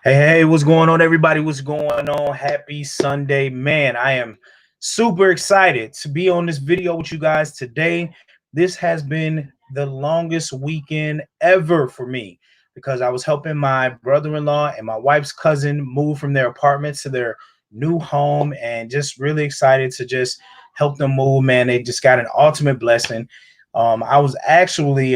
Hey, what's going on, everybody? What's going on? Happy Sunday, man. I am super excited to be on this video with you guys today. This has been the longest weekend ever for me because I was helping my brother-in-law and my wife's cousin move from their apartment to their new home, and just really excited to just help them move, man. They just got an ultimate blessing. I was actually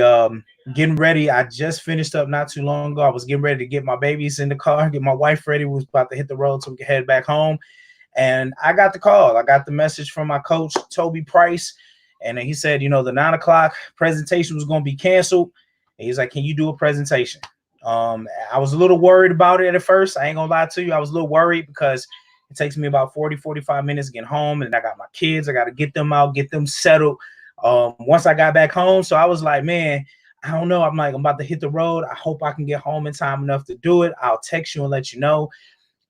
getting ready. I just finished up not too long ago. I was getting ready to get my babies in the car, get my wife ready. We was about to hit the road so we could head back home. And I got the call. I got the message from my coach, Toby Price. And he said, the 9 o'clock presentation was going to be canceled. And he's like, can you do a presentation? I was a little worried about it at first. I ain't going to lie to you. I was a little worried because it takes me about 45 minutes to get home. And I got my kids. I got to get them out, get them settled. Once I got back home. So I was like, man, I don't know. I'm about to hit the road. I hope I can get home in time enough to do it. I'll text you and let you know.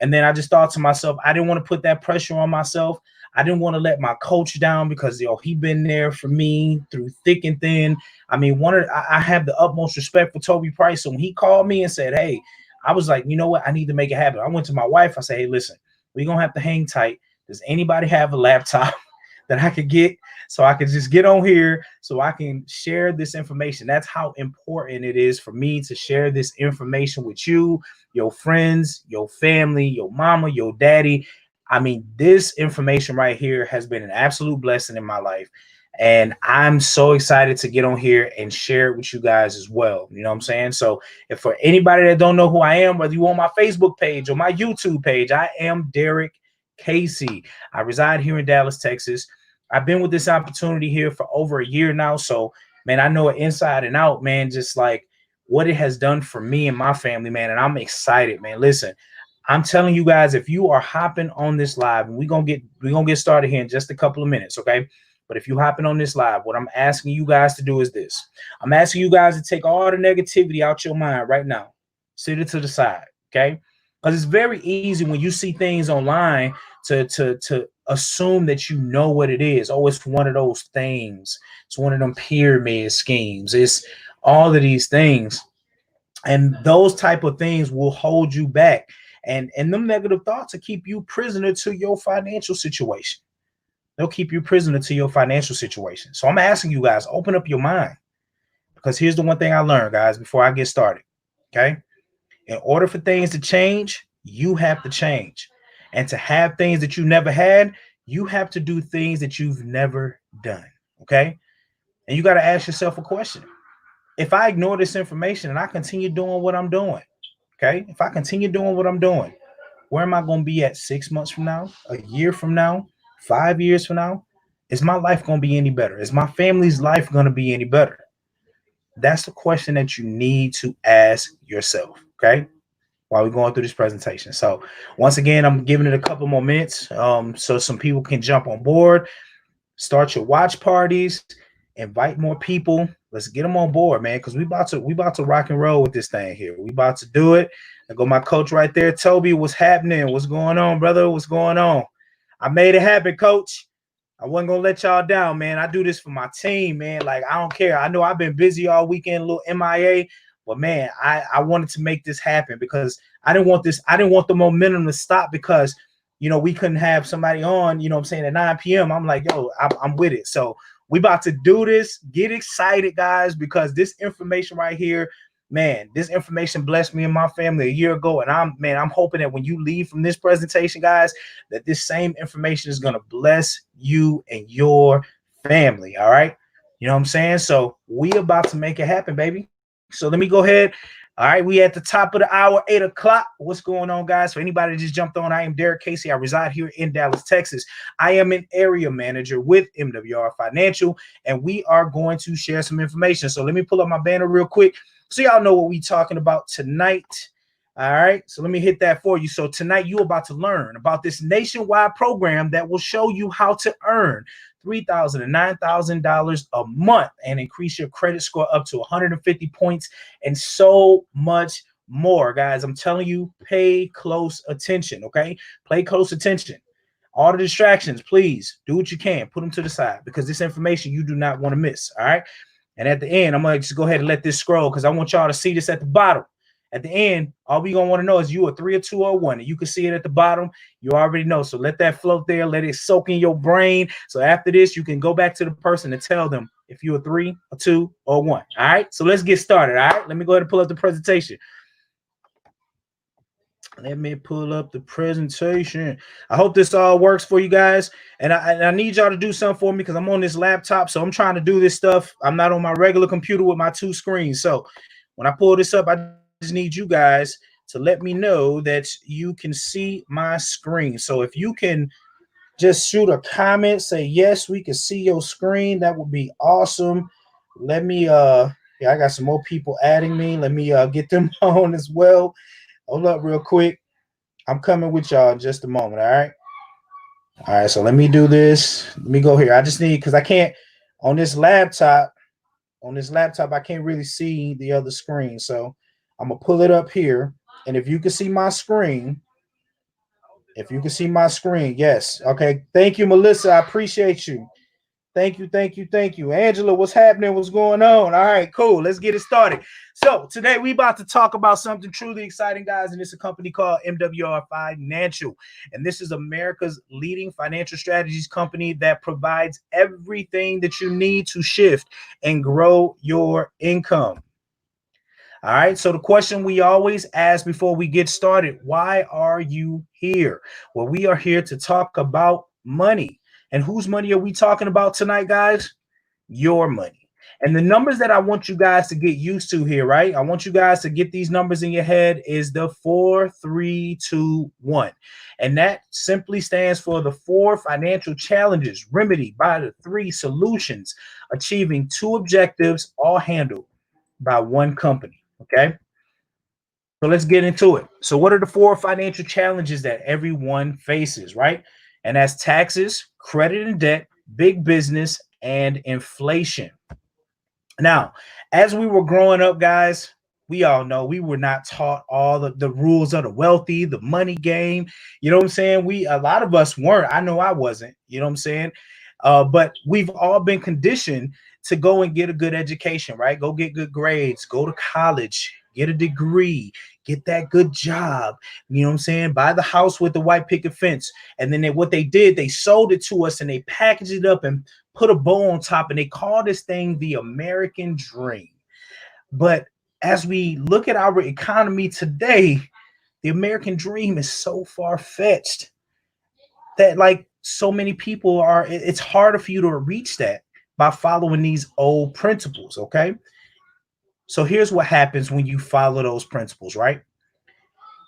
And then I just thought to myself, I didn't want to put that pressure on myself. I didn't want to let my coach down because, he been there for me through thick and thin. I mean, I have the utmost respect for Toby Price. So when he called me and said, hey, I was like, you know what? I need to make it happen. I went to my wife. I said, hey, listen, we're going to have to hang tight. Does anybody have a laptop that I could get so I could just get on here so I can share this information? That's how important it is for me to share this information with you, your friends, your family, your mama, your daddy. I mean, this information right here has been an absolute blessing in my life. And I'm so excited to get on here and share it with you guys as well. You know what I'm saying? So if for anybody that don't know who I am, whether you on my Facebook page or my YouTube page, I am Derrick Casey. I reside here in Dallas, Texas. I've been with this opportunity here for over a year now. So, man, I know it inside and out, man, just like what it has done for me and my family, man. And I'm excited, man. Listen, I'm telling you guys, if you are hopping on this live, and we're gonna get started here in just a couple of minutes, okay? But if you hopping on this live, what I'm asking you guys to do is this. I'm asking you guys to take all the negativity out your mind right now. Sit it to the side, okay? Because it's very easy when you see things online to assume that you know what it is. Oh, it's one of those things. It's one of them pyramid schemes. It's all of these things. And those type of things will hold you back. And them negative thoughts will keep you prisoner to your financial situation. They'll keep you prisoner to your financial situation. So I'm asking you guys, open up your mind. Because here's the one thing I learned, guys, before I get started. Okay? In order for things to change, you have to change. And to have things that you never had, you have to do things that you've never done. Okay? And you got to ask yourself a question. If I ignore this information and I continue doing what I'm doing, okay? If I continue doing what I'm doing, where am I going to be at 6 months from now, a year from now, 5 years from now? Is my life going to be any better? Is my family's life going to be any better? That's the question that you need to ask yourself, okay? While we're going through this presentation. So once again, I'm giving it a couple more minutes so some people can jump on board, start your watch parties, invite more people. Let's get them on board, man, because we about to rock and roll with this thing here. We about to do it. I go my coach right there. Toby, what's happening? What's going on, brother? What's going on? I made it happen, coach. I wasn't gonna let y'all down, man. I do this for my team, man. Like, I don't care. I know I've been busy all weekend, a little MIA, but man, I wanted to make this happen because I didn't want the momentum to stop because we couldn't have somebody on, what I'm saying, at 9 p.m. I'm like, yo, I'm with it. So we about to do this. Get excited, guys, because this information right here, man, this information blessed me and my family a year ago. And I'm hoping that when you leave from this presentation, guys, that this same information is going to bless you and your family. All right. You know what I'm saying? So we about to make it happen, baby. So let me go ahead. All right, we at the top of the hour, 8 o'clock. What's going on, guys? For anybody that just jumped on, I am Derrick Casey. I reside here in Dallas, Texas. I am an area manager with MWR Financial, and we are going to share some information. So let me pull up my banner real quick so y'all know what we talking about tonight. All right, so let me hit that for you. So tonight you're about to learn about this nationwide program that will show you how to earn $3,000 and $9,000 a month and increase your credit score up to 150 points and so much more. Guys, I'm telling you, pay close attention, okay? Pay close attention. All the distractions, please do what you can. Put them to the side because this information you do not want to miss, all right? And at the end, I'm going to just go ahead and let this scroll because I want y'all to see this at the bottom. At the end, all we gonna want to know is you a 3, a 2, or a 1. And you can see it at the bottom. You already know. So let that float there. Let it soak in your brain. So after this, you can go back to the person and tell them if you're a 3, a 2, or a 1. All right. So let's get started. All right. Let me go ahead and pull up the presentation. Let me pull up the presentation. I hope this all works for you guys. And I need y'all to do something for me because I'm on this laptop. So I'm trying to do this stuff. I'm not on my regular computer with my 2 screens. So when I pull this up, I just need you guys to let me know that you can see my screen. So if you can just shoot a comment, say, yes, we can see your screen. That would be awesome. Let me, yeah, I got some more people adding me. Let me get them on as well. Hold up real quick. I'm coming with y'all in just a moment, all right? All right, so let me do this. Let me go here. I just need, because I can't, on this laptop, I can't really see the other screen. So I'm going to pull it up here. And if you can see my screen, yes. Okay, thank you, Melissa. I appreciate you. Thank you. Angela, what's happening? What's going on? All right, cool. Let's get it started. So today we about to talk about something truly exciting, guys, and it's a company called MWR Financial. And this is America's leading financial strategies company that provides everything that you need to shift and grow your income. All right, so the question we always ask before we get started, why are you here? Well, we are here to talk about money. And whose money are we talking about tonight, guys? Your money. And the numbers that I want you guys to get used to here, right? I want you guys to get these numbers in your head is the 4, 3, 2, 1. And that simply stands for the 4 financial challenges remedied by the 3 solutions, achieving 2 objectives, all handled by 1 company. Okay. So let's get into it. So what are the 4 financial challenges that everyone faces, right? And that's taxes, credit and debt, big business, and inflation. Now, as we were growing up, guys, we all know we were not taught all the rules of the wealthy, the money game. You know what I'm saying? A lot of us weren't. I know I wasn't. You know what I'm saying? But we've all been conditioned to go and get a good education, right? Go get good grades, go to college, get a degree, get that good job. You know what I'm saying? Buy the house with the white picket fence. And then what they did, they sold it to us and they packaged it up and put a bow on top and they call this thing the American dream. But as we look at our economy today, the American dream is so far-fetched that like so many people are, it's harder for you to reach that by following these old principles, okay? So here's what happens when you follow those principles, right?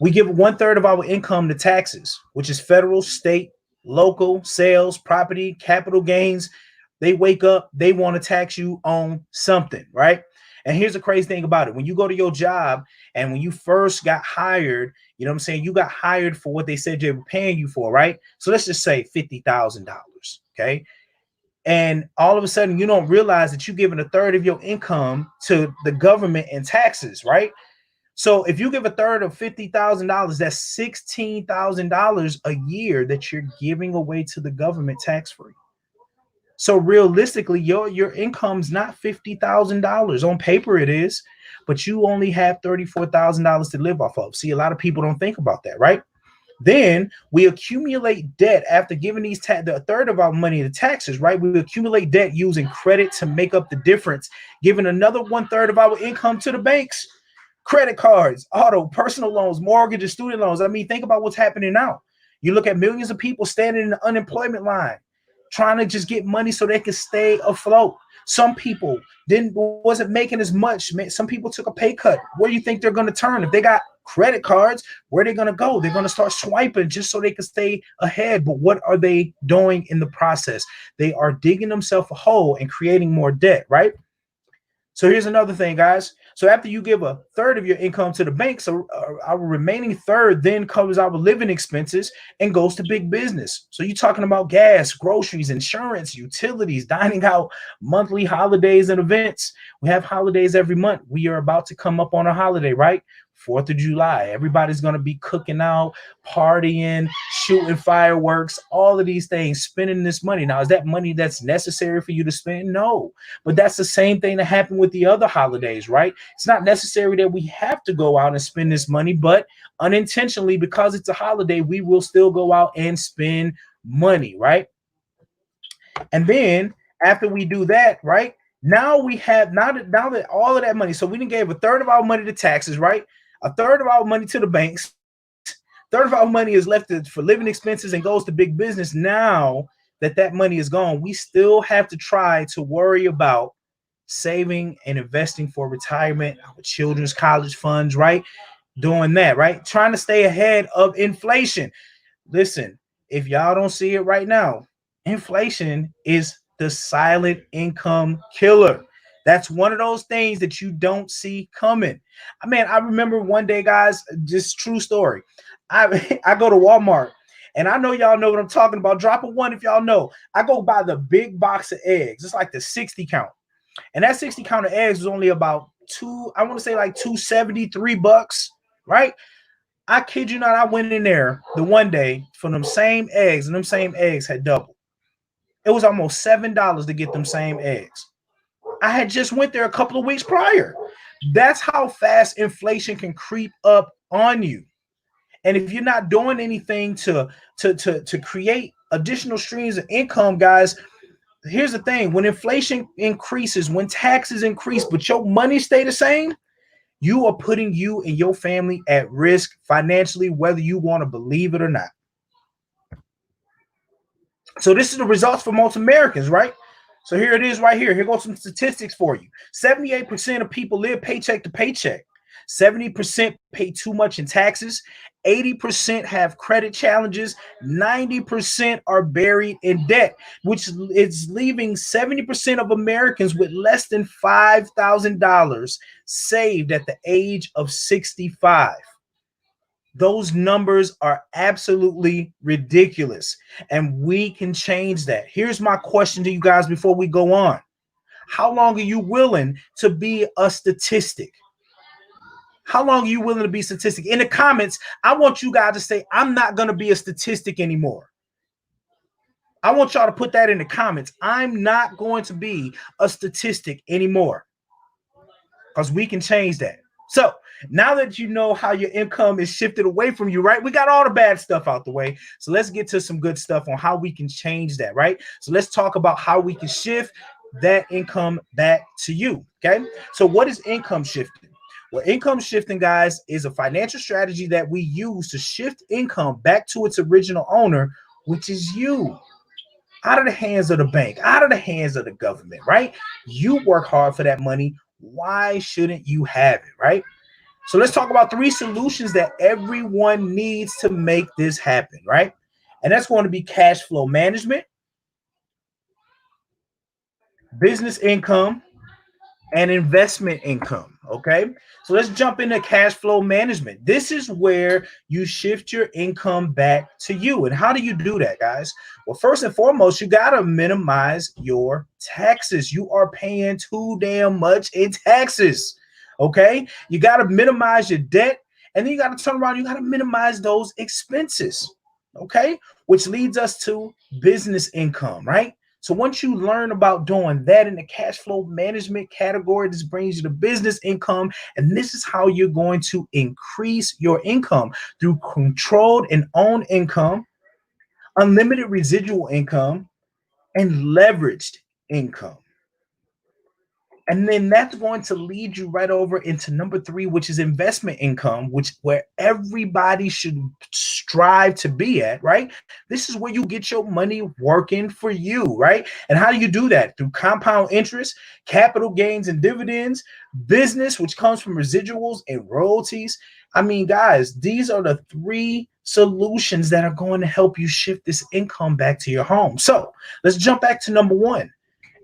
We give 1/3 of our income to taxes, which is federal, state, local, sales, property, capital gains. They wake up, they want to tax you on something, right? And here's the crazy thing about it. When you go to your job and when you first got hired, you know what I'm saying? You got hired for what they said they were paying you for, right? So let's just say $50,000, okay? And all of a sudden, you don't realize that you're giving 1/3 of your income to the government in taxes, right? So if you give 1/3 of $50,000, that's $16,000 a year that you're giving away to the government tax-free. So realistically, your income's not $50,000. On paper it is, but you only have $34,000 to live off of. See, a lot of people don't think about that, right? Then we accumulate debt after giving the 1/3 of our money to taxes, right? We accumulate debt using credit to make up the difference, giving another 1/3 of our income to the banks. Credit cards, auto, personal loans, mortgages, student loans. I mean, think about what's happening now. You look at millions of people standing in the unemployment line, trying to just get money so they can stay afloat. Some people wasn't making as much. Some people took a pay cut. Where do you think they're going to turn? If they got credit cards, where are they going to go? They're going to start swiping just so they can stay ahead. But what are they doing in the process? They are digging themselves a hole and creating more debt, right? So here's another thing, guys. So after you give 1/3 of your income to the bank, so our remaining 1/3 then covers our living expenses and goes to big business. So you're talking about gas, groceries, insurance, utilities, dining out, monthly holidays and events. We have holidays every month. We are about to come up on a holiday, right? 4th of July. Everybody's going to be cooking out, partying, shooting fireworks, all of these things, spending this money. Now, is that money that's necessary for you to spend? No. But that's the same thing that happened with the other holidays, right? It's not necessary that we have to go out and spend this money, but unintentionally, because it's a holiday, we will still go out and spend money, right? And then after we do that, right? Now we have now that all of that money, so we didn't gave a third of our money to taxes, right? A third of our money to the banks. Third of our money is left for living expenses and goes to big business. Now that money is gone, we still have to try to worry about saving and investing for retirement, our children's college funds, right? Doing that, right? Trying to stay ahead of inflation. Listen, if y'all don't see it right now, inflation is the silent income killer. That's one of those things that you don't see coming. I mean, I remember one day, guys, just true story. I go to Walmart, and I know y'all know what I'm talking about. Drop a one if y'all know. I go buy the big box of eggs. It's like the 60 count. And that 60 count of eggs was only about I want to say like $2.73, right? I kid you not, I went in there the one day for them same eggs, and them same eggs had doubled. It was almost $7 to get them same eggs. I had just went there a couple of weeks prior. That's how fast inflation can creep up on you. And if you're not doing anything to create additional streams of income, guys, here's the thing. When inflation increases, when taxes increase, but your money stay the same, you are putting you and your family at risk financially, whether you want to believe it or not. So this is the results for most Americans, right? So here it is right here. Here goes some statistics for you. 78% of people live paycheck to paycheck. 70% pay too much in taxes. 80% have credit challenges. 90% are buried in debt, which is leaving 70% of Americans with less than $5,000 saved at the age of 65. Those numbers are absolutely ridiculous, and we can change that. Here's my question to you guys before we go on. How long are you willing to be a statistic? How long are you willing to be a statistic? In the comments, I want you guys to say, I'm not going to be a statistic anymore. I want y'all to put that in the comments. I'm not going to be a statistic anymore, because we can change that. So now that you know how your income is shifted away from you, right? We got all the bad stuff out the way. So let's get to some good stuff on how we can change that, right? So let's talk about how we can shift that income back to you, okay? So what is income shifting? Well, income shifting, guys, is a financial strategy that we use to shift income back to its original owner, which is you. Out of the hands of the bank, out of the hands of the government, right? You work hard for that money. Why shouldn't you have it, right? So let's talk about 3 solutions that everyone needs to make this happen, right? And that's going to be cash flow management, business income, and investment income, okay? So let's jump into cash flow management. This is where you shift your income back to you. And how do you do that, guys? Well, first and foremost, you got to minimize your taxes. You are paying too damn much in taxes, okay? You got to minimize your debt, and then you got to turn around. You got to minimize those expenses, okay? Which leads us to business income, right? So once you learn about doing that in the cash flow management category, this brings you to business income. And this is how you're going to increase your income through controlled and owned income, unlimited residual income, and leveraged income. And then that's going to lead you right over into number 3, which is investment income, which where everybody should strive to be at, right? This is where you get your money working for you, right? And how do you do that? Through compound interest, capital gains and dividends, business, which comes from residuals and royalties. I mean, guys, these are the 3 solutions that are going to help you shift this income back to your home. So let's jump back to number 1.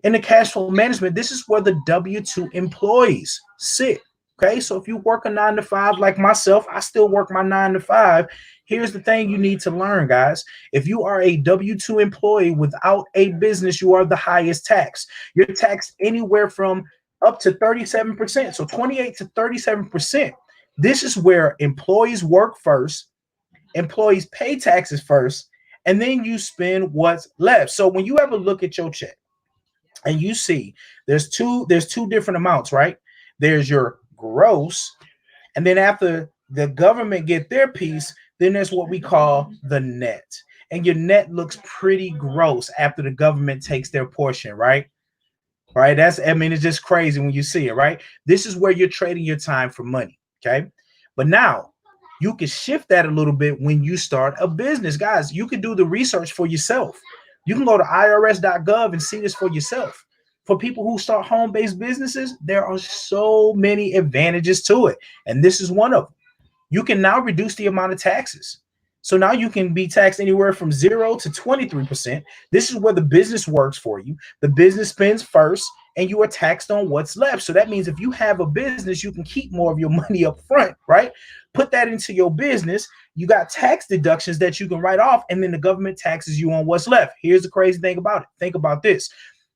In the cash flow management, this is where the W-2 employees sit. Okay, so if you work a 9 to 5 like myself, I still work my 9 to 5. Here's the thing you need to learn, guys. If you are a W-2 employee without a business, you are the highest tax. You're taxed anywhere from up to 37%, so 28 to 37%. This is where employees work first, employees pay taxes first, and then you spend what's left. So when you ever look at your check and you see there's two different amounts, right? There's your gross, and then after the government get their piece, then there's what we call the net. And your net looks pretty gross after the government takes their portion, right? Right? It's just crazy when you see it, right? This is where you're trading your time for money. Okay. But now you can shift that a little bit when you start a business. Guys, you can do the research for yourself. You can go to irs.gov and see this for yourself. For people who start home-based businesses, there are so many advantages to it. And this is one of them. You can now reduce the amount of taxes. So now you can be taxed anywhere from 0 to 23%. This is where the business works for you. The business spends first and you are taxed on what's left. So that means if you have a business, you can keep more of your money up front, right? Put that into your business. You got tax deductions that you can write off, and then the government taxes you on what's left. Here's the crazy thing about it. Think about this.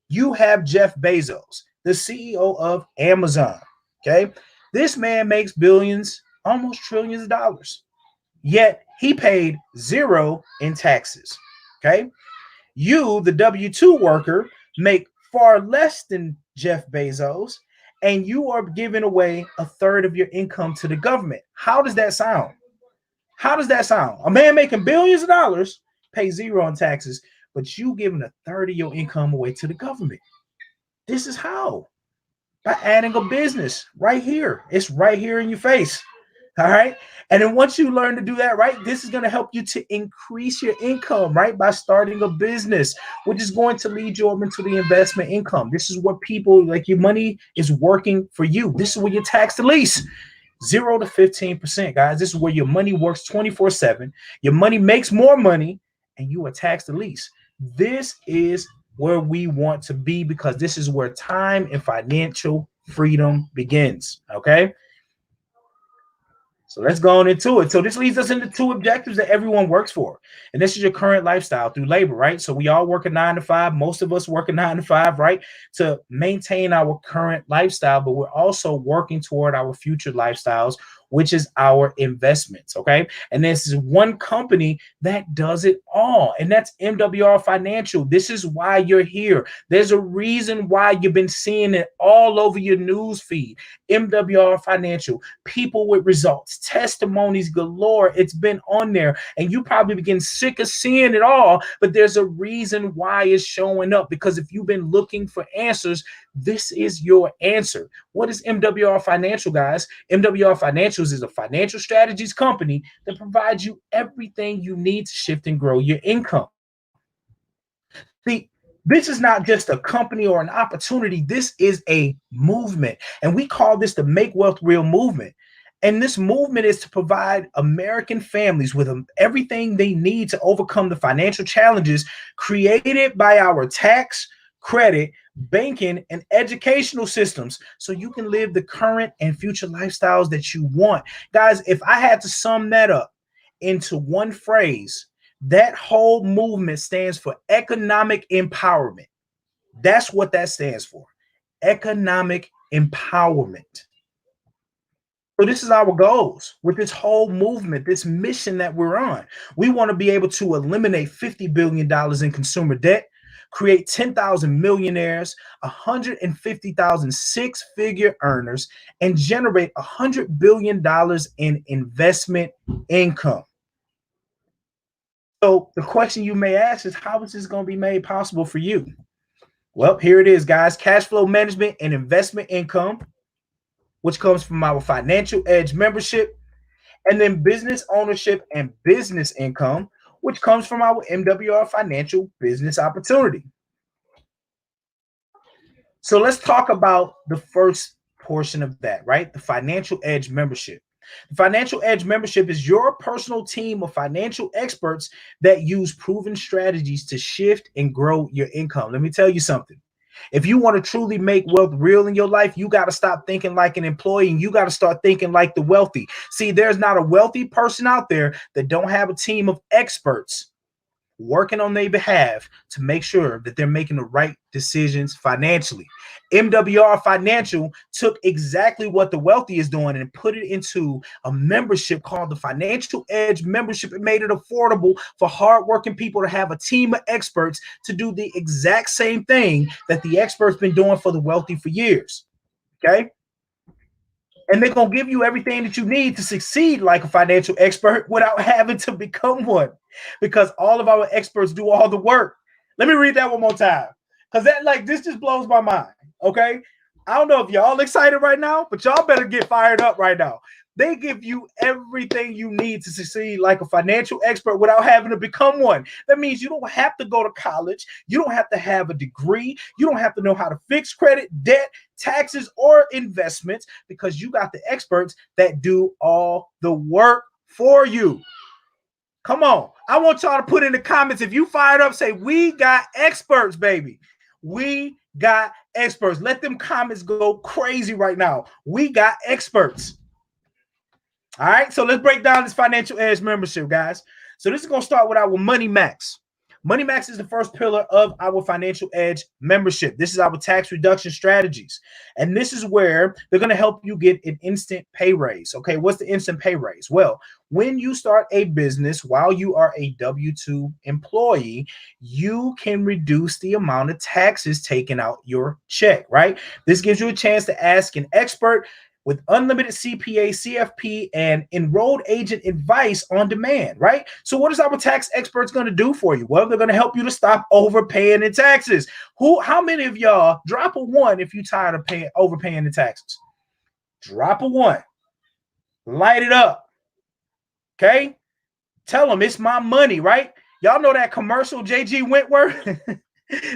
You have Jeff Bezos, the CEO of Amazon, okay? This man makes billions, almost trillions of dollars. Yet he paid 0 in taxes. Okay. You, the W-2 worker, make far less than Jeff Bezos, and you are giving away a third of your income to the government. How does that sound? How does that sound? A man making billions of dollars pays 0 in taxes, but you giving a third of your income away to the government. This is how. By adding a business right here. It's right here in your face. All right. And then once you learn to do that, right, this is going to help you to increase your income, right, by starting a business, which is going to lead you over into the investment income. This is what people like, your money is working for you. This is where you're taxed the least. 0 to 15%, guys. This is where your money works 24/7. Your money makes more money and you are taxed the least. This is where we want to be, because this is where time and financial freedom begins. Okay. So let's go on into it. So this leads us into 2 objectives that everyone works for. And this is your current lifestyle through labor, right? So we all work a 9 to 5. Most of us work a 9 to 5, right? To maintain our current lifestyle, but we're also working toward our future lifestyles, which is our investments. Okay. And this is one company that does it all. And that's MWR Financial. This is why you're here. There's a reason why you've been seeing it all over your news feed. MWR Financial, people with results, testimonies galore. It's been on there, and you probably begin sick of seeing it all, but there's a reason why it's showing up, because if you've been looking for answers, this is your answer. What is MWR Financial, guys? MWR Financials is a financial strategies company that provides you everything you need to shift and grow your income. See, this is not just a company or an opportunity. This is a movement. And we call this the Make Wealth Real movement. And this movement is to provide American families with everything they need to overcome the financial challenges created by our tax, credit, banking, and educational systems, so you can live the current and future lifestyles that you want. Guys, if I had to sum that up into one phrase, that whole movement stands for economic empowerment. That's what that stands for. Economic empowerment. So this is our goals with this whole movement, this mission that we're on. We want to be able to eliminate $50 billion in consumer debt, create 10,000 millionaires, 150,000 six-figure earners, and generate $100 billion in investment income. So the question you may ask is, how is this going to be made possible for you? Well, here it is, guys. Cash flow management and investment income, which comes from our Financial Edge membership, and then business ownership and business income, which comes from our MWR Financial Business Opportunity. So let's talk about the first portion of that, right? The Financial Edge membership. The Financial Edge membership is your personal team of financial experts that use proven strategies to shift and grow your income. Let me tell you something. If you want to truly make wealth real in your life, you got to stop thinking like an employee, and you got to start thinking like the wealthy. See, there's not a wealthy person out there that don't have a team of experts working on their behalf to make sure that they're making the right decisions financially. MWR Financial took exactly what the wealthy is doing and put it into a membership called the Financial Edge membership. It made it affordable for hardworking people to have a team of experts to do the exact same thing that the experts been doing for the wealthy for years. Okay. And they're going to give you everything that you need to succeed like a financial expert without having to become one, because all of our experts do all the work. Let me read that one more time, because this just blows my mind. Okay. I don't know if y'all excited right now, but y'all better get fired up right now. They give you everything you need to succeed like a financial expert without having to become one. That means you don't have to go to college. You don't have to have a degree. You don't have to know how to fix credit, debt, taxes, or investments, because you got the experts that do all the work for you. Come on. I want y'all to put in the comments, if you fired up, say, we got experts, baby. We got experts. Let them comments go crazy right now. We got experts. All right, so let's break down this Financial Edge membership, guys. So this is going to start with our Money Max. Money Max is the first pillar of our Financial Edge membership. This is our tax reduction strategies. And this is where they're going to help you get an instant pay raise. Okay, what's the instant pay raise? Well, when you start a business while you are a W-2 employee, you can reduce the amount of taxes taken out your check, right? This gives you a chance to ask an expert with unlimited CPA, CFP, and enrolled agent advice on demand, right? So what is our tax experts going to do for you? Well, they're going to help you to stop overpaying in taxes. How many of y'all, drop a 1 if you're tired of overpaying the taxes? Drop a 1. Light it up. Okay? Tell them it's my money, right? Y'all know that commercial, J.G. Wentworth?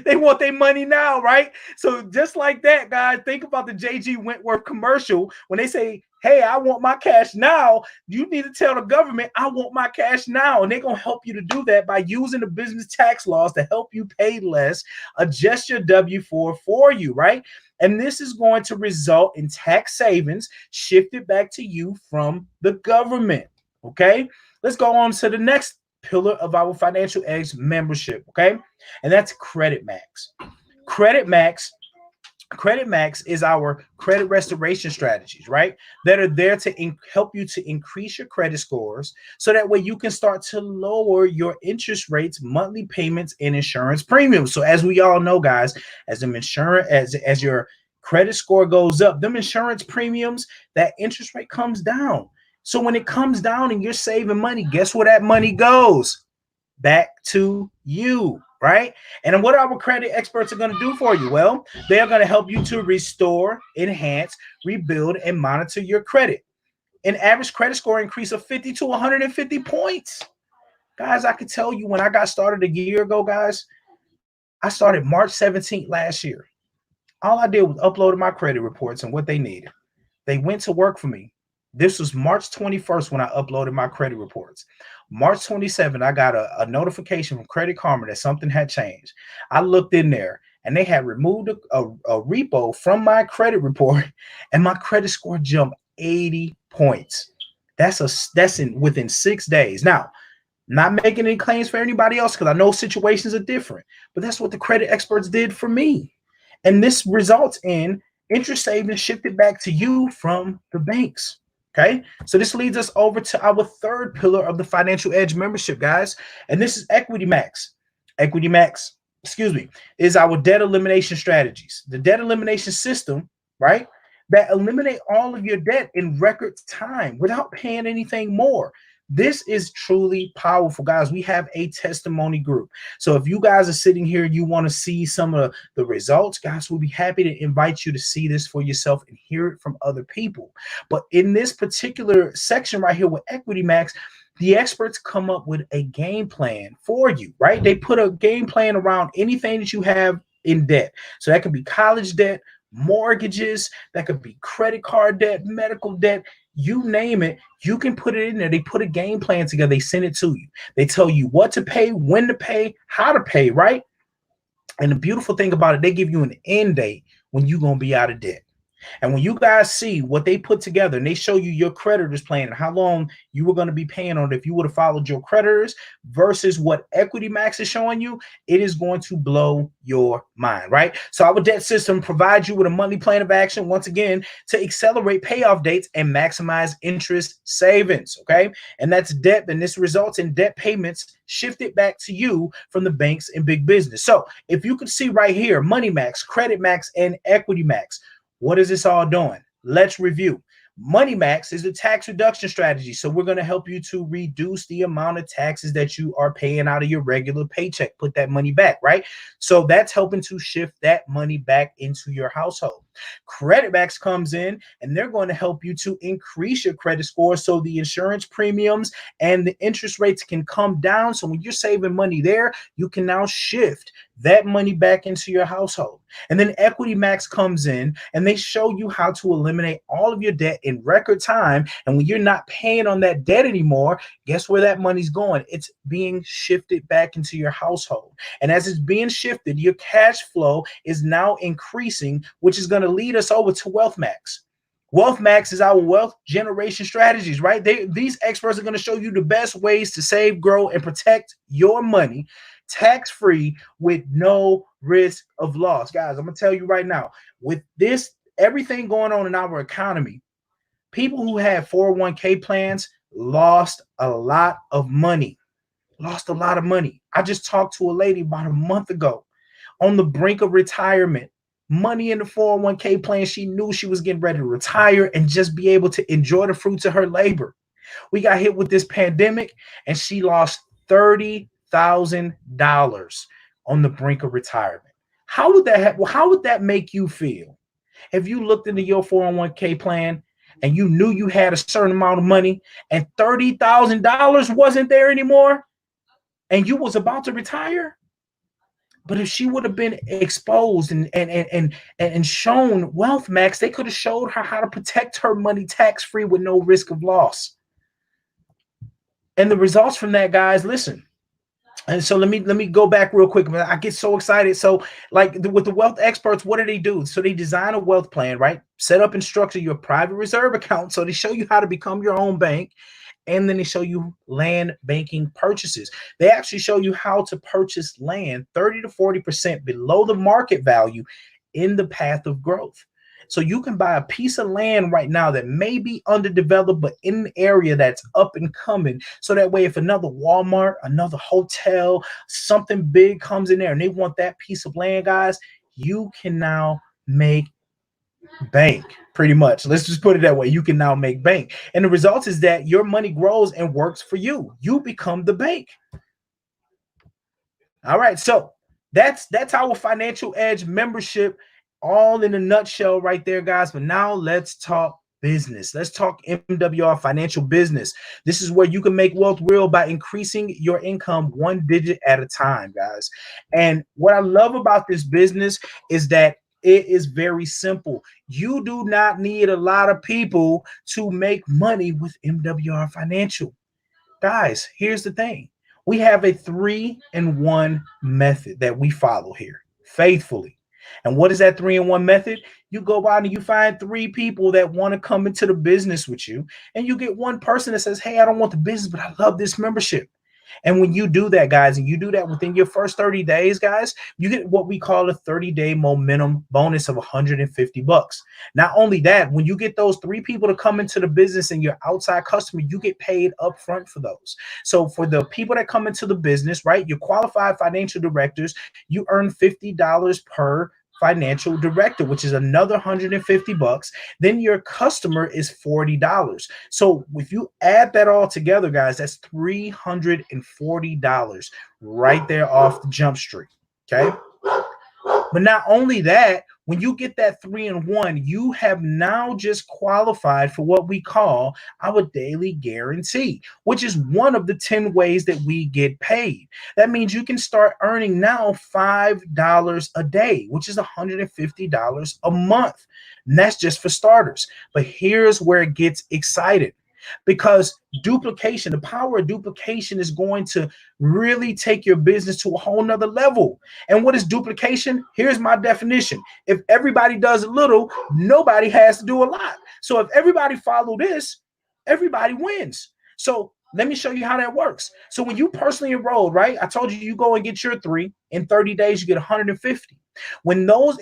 They want their money now, right? So just like that, guys, think about the J.G. Wentworth commercial. When they say, hey, I want my cash now, you need to tell the government, I want my cash now. And they're going to help you to do that by using the business tax laws to help you pay less, adjust your W-4 for you, right? And this is going to result in tax savings shifted back to you from the government, okay? Let's go on to the next pillar of our Financial Edge membership, okay? And that's Credit Max. Credit Max is our credit restoration strategies, right? That are there to help you to increase your credit scores, so that way you can start to lower your interest rates, monthly payments, and insurance premiums. So as we all know, guys, as your credit score goes up, them insurance premiums, that interest rate comes down. So when it comes down and you're saving money, guess where that money goes? Back to you, right? And what our credit experts are going to do for you? Well, they are going to help you to restore, enhance, rebuild, and monitor your credit. An average credit score increase of 50 to 150 points. Guys, I can tell you, when I got started a year ago, guys, I started March 17th last year. All I did was upload my credit reports and what they needed. They went to work for me. This was March 21st when I uploaded my credit reports. March 27th, I got a notification from Credit Karma that something had changed. I looked in there and they had removed a repo from my credit report, and my credit score jumped 80 points. That's within 6 days. Now, not making any claims for anybody else, because I know situations are different, but that's what the credit experts did for me. And this results in interest savings shifted back to you from the banks. Okay, so this leads us over to our third pillar of the Financial Edge membership, guys, and this is Equity Max. Equity Max, is our debt elimination strategies. The debt elimination system, right, that eliminate all of your debt in record time without paying anything more. This is truly powerful, guys. We have a testimony group. So if you guys are sitting here and you want to see some of the results, guys, we'll be happy to invite you to see this for yourself and hear it from other people. But in this particular section right here with Equity Max, the experts come up with a game plan for you, right? They put a game plan around anything that you have in debt. So that could be college debt, mortgages, that could be credit card debt, medical debt, you name it, you can put it in there. They put a game plan together. They send it to you. They tell you what to pay, when to pay, how to pay, right? And the beautiful thing about it, they give you an end date when you're going to be out of debt. And when you guys see what they put together and they show you your creditors plan and how long you were going to be paying on it if you would have followed your creditors versus what Equity Max is showing you, it is going to blow your mind, right? So our debt system provides you with a monthly plan of action, once again, to accelerate payoff dates and maximize interest savings, okay? And that's debt, and this results in debt payments shifted back to you from the banks and big business. So if you can see right here, Money Max, Credit Max, and Equity Max, what is this all doing? Let's review. Money Max is a tax reduction strategy. So we're going to help you to reduce the amount of taxes that you are paying out of your regular paycheck. Put that money back, right? So that's helping to shift that money back into your household. Credit Max comes in and they're going to help you to increase your credit score so the insurance premiums and the interest rates can come down. So when you're saving money there, you can now shift that money back into your household. And then Equity Max comes in and they show you how to eliminate all of your debt in record time. And when you're not paying on that debt anymore, guess where that money's going? It's being shifted back into your household. And as it's being shifted, your cash flow is now increasing, which is going to lead us over to Wealth Max. Wealth Max is our wealth generation strategies, right? These experts are going to show you the best ways to save, grow, and protect your money tax-free with no risk of loss. Guys, I'm going to tell you right now, with this, everything going on in our economy, people who had 401k plans lost a lot of money. I just talked to a lady about a month ago on the brink of retirement. Money in the 401k plan. She knew she was getting ready to retire and just be able to enjoy the fruits of her labor. We got hit with this pandemic and she lost $30,000 on the brink of retirement. How would that make you feel if you looked into your 401k plan and you knew you had a certain amount of money and $30,000 wasn't there anymore and you was about to retire? But if she would have been exposed and shown Wealth Max, they could have showed her how to protect her money tax-free with no risk of loss. And the results from that, guys, listen. And so let me go back real quick. I get so excited. So like with the wealth experts, what do? So they design a wealth plan, right? Set up and structure your private reserve account. So they show you how to become your own bank. And then they show you land banking purchases. They actually show you how to purchase land 30 to 40% below the market value in the path of growth. So you can buy a piece of land right now that may be underdeveloped, but in an area that's up and coming. So that way, if another Walmart, another hotel, something big comes in there and they want that piece of land, guys, you can now make bank. Pretty much. Let's just put it that way. You can now make bank. And the result is that your money grows and works for you. You become the bank. All right. So that's our Financial Edge membership, all in a nutshell right there, guys. But now let's talk business. Let's talk MWR financial business. This is where you can make wealth real by increasing your income one digit at a time, guys. And what I love about this business is that it is very simple. You do not need a lot of people to make money with MWR Financial. Guys, here's the thing. We have a 3-in-1 method that we follow here faithfully. And what is that 3-in-1 method? You go out and you find 3 people that want to come into the business with you. And you get one person that says, hey, I don't want the business, but I love this membership. And when you do that, guys, and you do that within your first 30 days, guys, you get what we call a 30-day momentum bonus of $150. Not only that, when you get those 3 people to come into the business and your outside customer, you get paid up front for those. So for the people that come into the business, right, your qualified financial directors, you earn $50 per financial director, which is another $150. Then your customer is $40. So if you add that all together, guys, that's $340 right there off the jump street. Okay. But not only that, when you get that 3-in-1, you have now just qualified for what we call our daily guarantee, which is one of the 10 ways that we get paid. That means you can start earning now $5 a day, which is $150 a month. And that's just for starters. But here's where it gets excited. because duplication, the power of duplication is going to really take your business to a whole nother level. And what is duplication? Here's my definition. If everybody does a little, nobody has to do a lot. So if everybody follow this, everybody wins. So let me show you how that works. So when you personally enrolled, right? I told you, you go and get your 3 in 30 days, you get 150. When those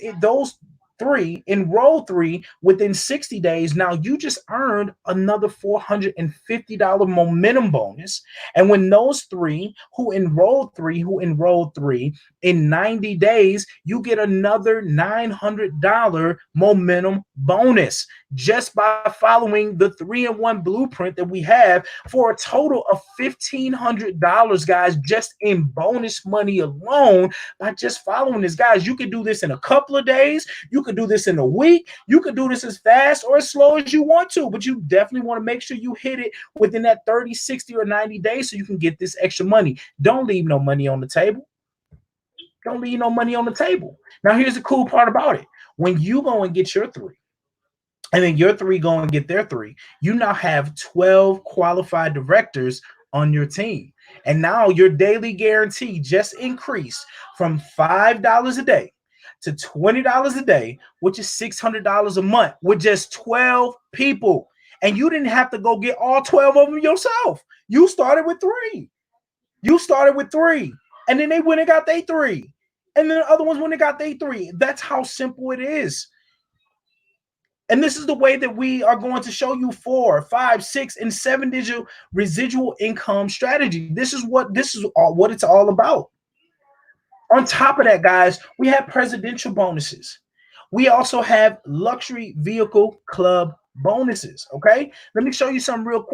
3 enroll 3 within 60 days, now you just earned another $450 momentum bonus. And when those 3 who enrolled 3 in 90 days, you get another $900 momentum bonus just by following the 3-in-1 blueprint that we have, for a total of $1,500, guys, just in bonus money alone by just following this. Guys, you can do this in a couple of days. You can do this in a week. You can do this as fast or as slow as you want to, but you definitely want to make sure you hit it within that 30, 60, or 90 days so you can get this extra money. Don't leave no money on the table. Don't leave no money on the table. Now, here's the cool part about it. When you go and get your 3, and then your 3 go and get their 3, you now have 12 qualified directors on your team. And now your daily guarantee just increased from $5 a day to $20 a day, which is $600 a month with just 12 people. And you didn't have to go get all 12 of them yourself. You started with 3. You started with 3. And then they went and got their 3. And then the other ones went and got their 3. That's how simple it is. And this is the way that we are going to show you 4, 5, 6, and 7-digit residual income strategy. This is what it's all about. On top of that, guys, we have presidential bonuses. We also have luxury vehicle club bonuses. Okay, let me show you something real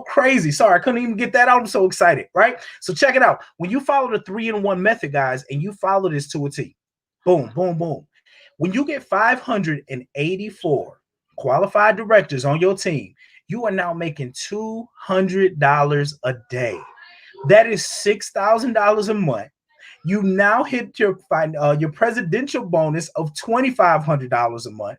crazy. Sorry, I couldn't even get that out. I'm so excited, right? So check it out. When you follow the 3-in-1 method, guys, and you follow this to a T, boom, boom, boom. When you get 584 qualified directors on your team, you are now making $200 a day. That is $6,000 a month. You now hit your presidential bonus of $2,500 a month.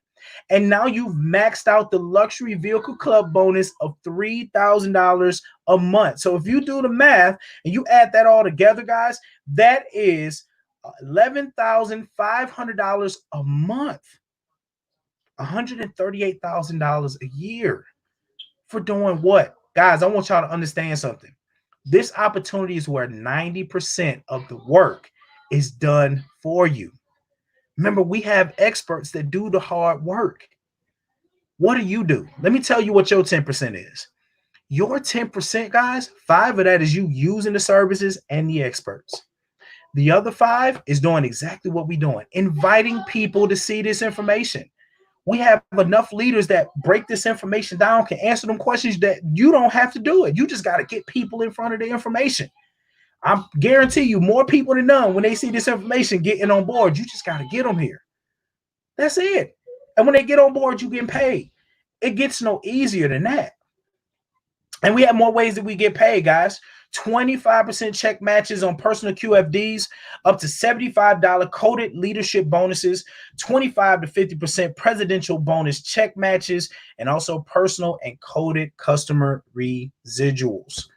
And now you've maxed out the luxury vehicle club bonus of $3,000 a month. So if you do the math and you add that all together, guys, that is $11,500 a month, $138,000 a year for doing what? Guys, I want y'all to understand something. This opportunity is where 90% of the work is done for you. Remember, we have experts that do the hard work. What do? Let me tell you what your 10% is. Your 10%, guys, 5 of that is you using the services and the experts. The other 5 is doing exactly what we're doing, inviting people to see this information. We have enough leaders that break this information down, can answer them questions that you don't have to do it. You just got to get people in front of the information. I guarantee you more people than none, when they see this information getting on board, you just got to get them here. That's it. And when they get on board, you getting paid. It gets no easier than that. And we have more ways that we get paid, guys. 25% check matches on personal QFDs, up to $75 coded leadership bonuses, 25 to 50% presidential bonus check matches, and also personal and coded customer residuals.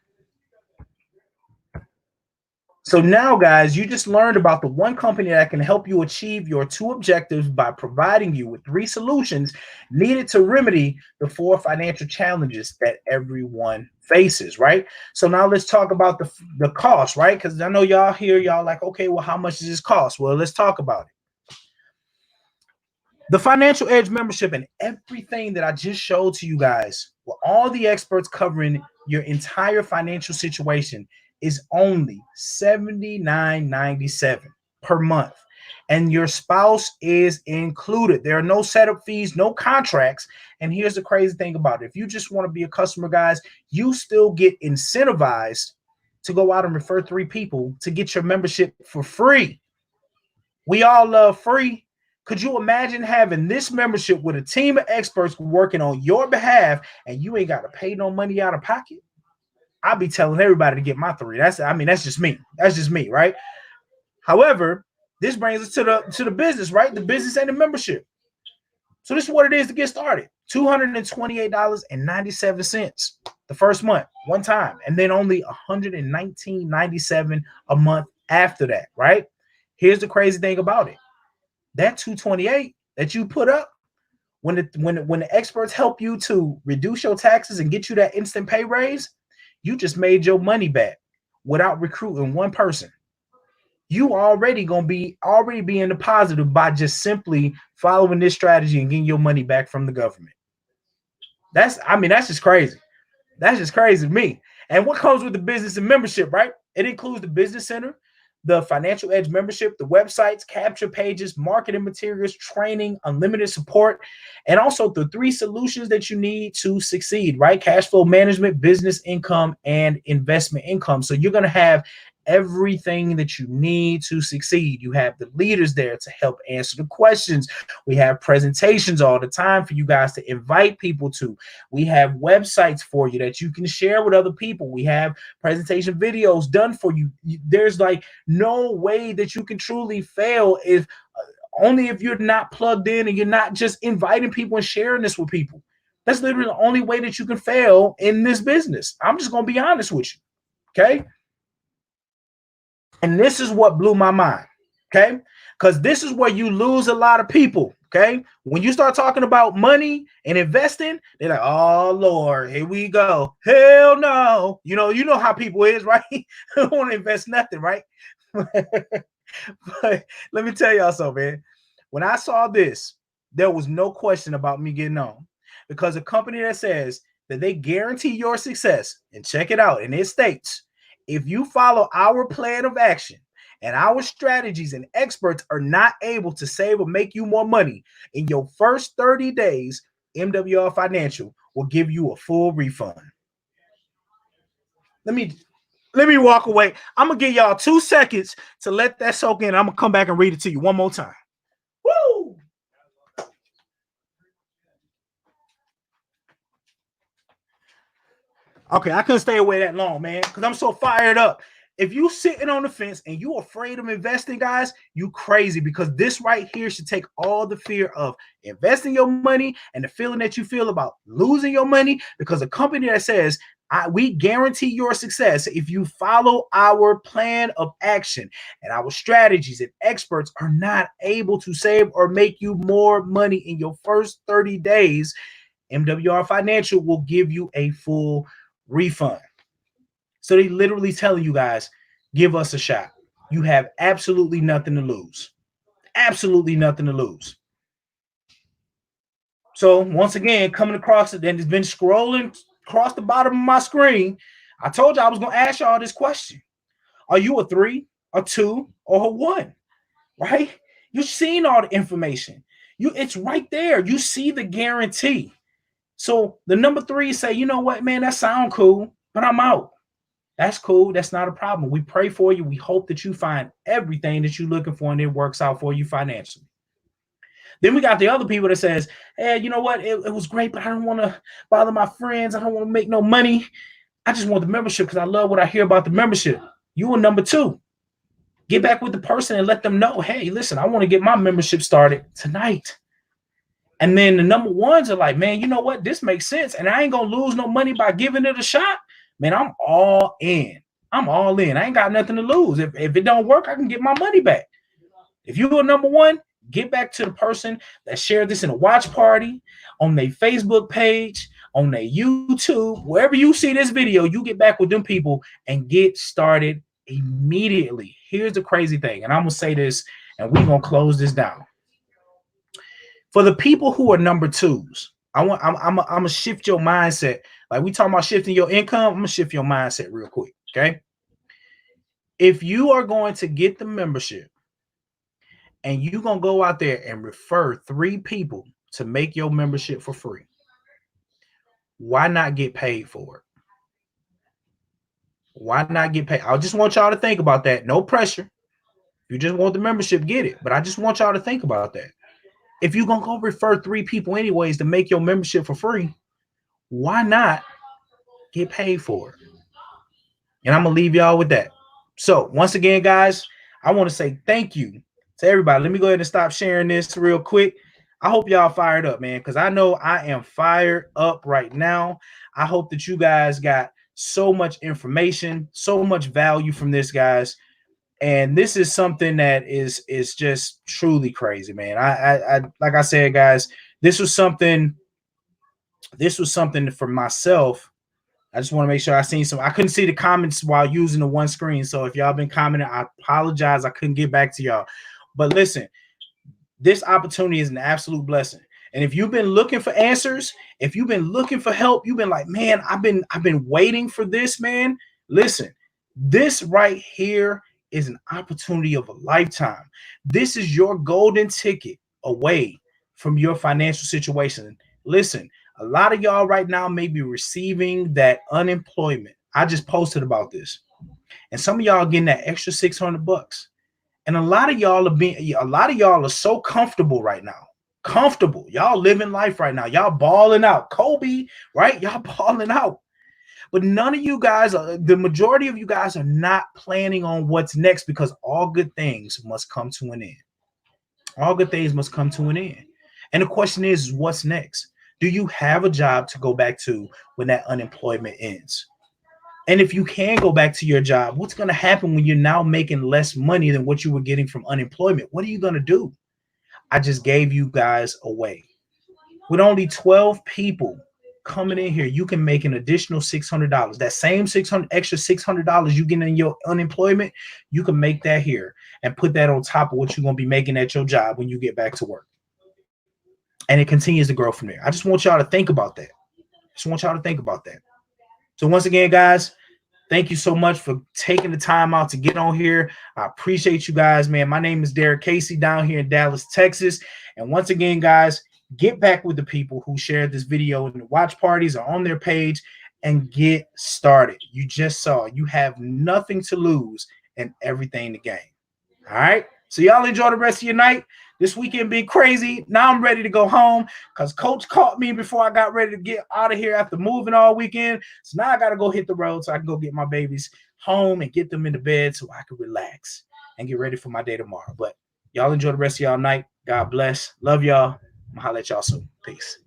So now, guys, you just learned about the one company that can help you achieve your 2 objectives by providing you with 3 solutions needed to remedy the 4 financial challenges that everyone faces, right? So now let's talk about the cost, right? Because I know y'all here, y'all like, okay, well, how much does this cost? Well, let's talk about it. The Financial Edge membership and everything that I just showed to you guys, with all the experts covering your entire financial situation, is only $79.97 per month. And your spouse is included. There are no setup fees, no contracts. And here's the crazy thing about it. If you just want to be a customer, guys, you still get incentivized to go out and refer 3 people to get your membership for free. We all love free. Could you imagine having this membership with a team of experts working on your behalf and you ain't got to pay no money out of pocket? I'll be telling everybody to get my 3. That's just me. That's just me, right? However, this brings us to the business, right? The business and the membership. So this is what it is to get started. $228.97 the first month, one time, and then only $119.97 a month after that, right? Here's the crazy thing about it. That 228 that you put up, when the experts help you to reduce your taxes and get you that instant pay raise, you just made your money back without recruiting one person. You already be in the positive by just simply following this strategy and getting your money back from the government. That's just crazy. That's just crazy to me. And what comes with the business and membership, right? It includes the business center, the Financial Edge membership, the websites, capture pages, marketing materials, training, unlimited support, and also the 3 solutions that you need to succeed, right? Cash flow management, business income, and investment income. So you're going to have everything that you need to succeed. You have the leaders there to help answer the questions. We have presentations all the time for you guys to invite people to. We have websites for you that you can share with other people. We have presentation videos done for you. There's like no way that you can truly fail if only if you're not plugged in and you're not just inviting people and sharing this with people. That's literally the only way that you can fail in this business. I'm just going to be honest with you. Okay. And this is what blew my mind, okay? Because this is where you lose a lot of people, okay? When you start talking about money and investing, they're like, oh, Lord, here we go. Hell no. You know how people is, right? They don't want to invest nothing, right? But let me tell y'all something, man. When I saw this, there was no question about me getting on, because a company that says that they guarantee your success, and check it out, and it states, if you follow our plan of action and our strategies, and experts are not able to save or make you more money in your first 30 days, MWR Financial will give you a full refund. Let me walk away. I'm going to give y'all 2 seconds to let that soak in. I'm going to come back and read it to you one more time. Woo! Okay, I couldn't stay away that long, man, because I'm so fired up. If you sitting on the fence and you afraid of investing, guys, you crazy, because this right here should take all the fear of investing your money and the feeling that you feel about losing your money, because a company that says, we guarantee your success if you follow our plan of action and our strategies, and experts are not able to save or make you more money in your first 30 days, MWR Financial will give you a full refund. So they literally telling you guys, give us a shot. You have absolutely nothing to lose. Absolutely nothing to lose. So once again, coming across it, and it's been scrolling across the bottom of my screen. I told you I was going to ask y'all this question. Are you a 3, a 2, or a 1? Right? You've seen all the information. It's right there. You see the guarantee. So the number 3 say, you know what, man, that sound cool, but I'm out. That's cool. That's not a problem. We pray for you. We hope that you find everything that you're looking for and it works out for you financially. Then we got the other people that says, hey, you know what? It was great, but I don't want to bother my friends. I don't want to make no money. I just want the membership because I love what I hear about the membership. You are number 2. Get back with the person and let them know, hey, listen, I want to get my membership started tonight. And then the number 1s are like, man, you know what? This makes sense. And I ain't going to lose no money by giving it a shot. Man, I'm all in. I'm all in. I ain't got nothing to lose. If it don't work, I can get my money back. If you're number 1, get back to the person that shared this in a watch party, on their Facebook page, on their YouTube, wherever you see this video, you get back with them people and get started immediately. Here's the crazy thing, and I'm going to say this, and we're going to close this down. For the people who are number 2s, I'm going to shift your mindset. Like we talking about shifting your income, I'm going to shift your mindset real quick, okay? If you are going to get the membership and you're going to go out there and refer 3 people to make your membership for free, why not get paid for it? Why not get paid? I just want y'all to think about that. No pressure. If you just want the membership, get it. But I just want y'all to think about that. If you're going to go refer 3 people anyways to make your membership for free, why not get paid for it? And I'm going to leave y'all with that. So once again, guys, I want to say thank you to everybody. Let me go ahead and stop sharing this real quick. I hope y'all fired up, man, because I know I am fired up right now. I hope that you guys got so much information, so much value from this, guys. And this is something that is just truly crazy, man. I like I said, guys, this was something. This was something for myself. I just want to make sure I seen some. I couldn't see the comments while using the one screen. So if y'all been commenting, I apologize. I couldn't get back to y'all. But listen, this opportunity is an absolute blessing. And if you've been looking for answers, if you've been looking for help, you've been like, man, I've been waiting for this, man. Listen, this right here is an opportunity of a lifetime. This is your golden ticket away from your financial situation. Listen, a lot of y'all right now may be receiving that unemployment. I just posted about this. And some of y'all getting that extra 600 bucks. And a lot of y'all are so comfortable right now. Comfortable. Y'all living life right now. Y'all balling out. Kobe, right? Y'all balling out. But none of you guys, the majority of you guys are not planning on what's next, because all good things must come to an end. All good things must come to an end. And the question is, what's next? Do you have a job to go back to when that unemployment ends? And if you can go back to your job, what's going to happen when you're now making less money than what you were getting from unemployment? What are you going to do? I just gave you guys a way. With only 12 people coming in here, you can make an additional $600. That same extra $600 you get in your unemployment, you can make that here and put that on top of what you're going to be making at your job when you get back to work. And it continues to grow from there. I just want y'all to think about that. So once again, guys, thank you so much for taking the time out to get on here. I appreciate you guys, man. My name is Derrick Casey down here in Dallas, Texas. And once again, guys, get back with the people who shared this video in the watch parties or on their page and get started. You just saw you have nothing to lose and everything to gain. All right. So y'all enjoy the rest of your night. This weekend been crazy. Now I'm ready to go home because coach caught me before I got ready to get out of here after moving all weekend. So now I got to go hit the road so I can go get my babies home and get them into bed so I can relax and get ready for my day tomorrow. But y'all enjoy the rest of y'all night. God bless. Love y'all. I'm going to holler at y'all soon. Peace.